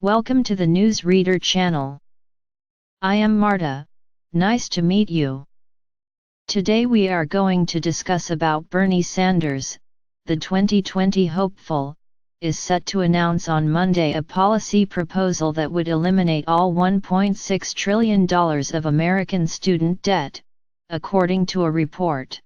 Welcome to the Newsreader channel. I am Marta. Nice to meet you. Today we are going to discuss about Bernie Sanders, the 2020 hopeful, is set to announce on Monday a policy proposal that would eliminate all $1.6 trillion of American student debt, according to a report.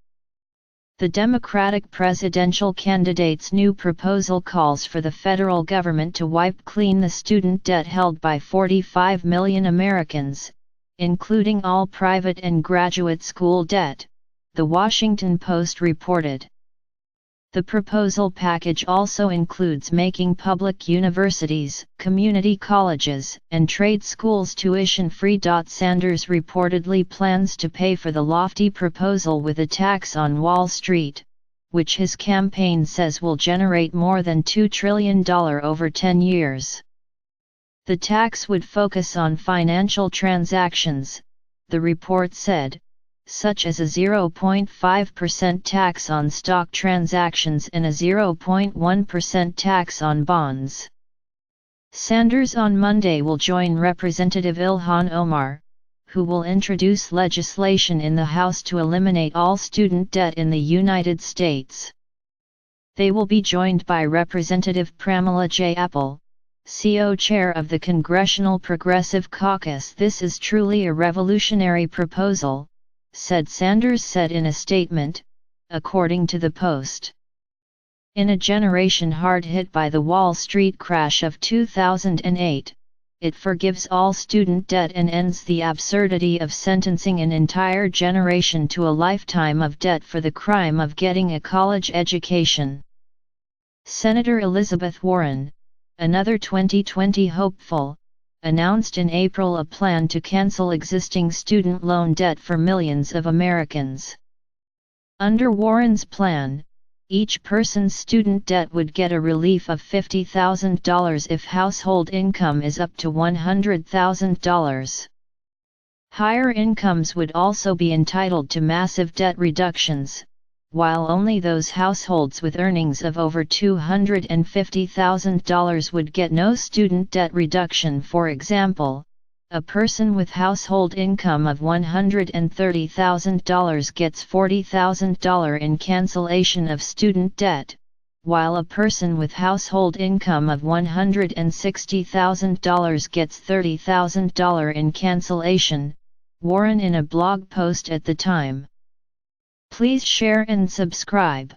The Democratic presidential candidate's new proposal calls for the federal government to wipe clean the student debt held by 45 million Americans, including all private and graduate school debt, The Washington Post reported. The proposal package also includes making public universities, community colleges, and trade schools tuition-free. Sanders reportedly plans to pay for the lofty proposal with a tax on Wall Street, which his campaign says will generate more than $2 trillion over 10 years. The tax would focus on financial transactions, the report said, such as a 0.5% tax on stock transactions and a 0.1% tax on bonds. Sanders on Monday will join Representative Ilhan Omar, who will introduce legislation in the House to eliminate all student debt in the United States. They will be joined by Representative Pramila Jayapal, co-chair of the Congressional Progressive Caucus. This is truly a revolutionary proposal, said Sanders said in a statement, according to the Post. In a generation hard hit by the Wall Street crash of 2008, it forgives all student debt and ends the absurdity of sentencing an entire generation to a lifetime of debt for the crime of getting a college education. Senator Elizabeth Warren, another 2020 hopeful, announced in April a plan to cancel existing student loan debt for millions of Americans. Under Warren's plan, each person's student debt would get a relief of $50,000 if household income is up to $100,000. Higher incomes would also be entitled to massive debt reductions, while only those households with earnings of over $250,000 would get no student debt reduction. For example, a person with household income of $130,000 gets $40,000 in cancellation of student debt, while a person with household income of $160,000 gets $30,000 in cancellation, Warren in a blog post at the time. Please share and subscribe.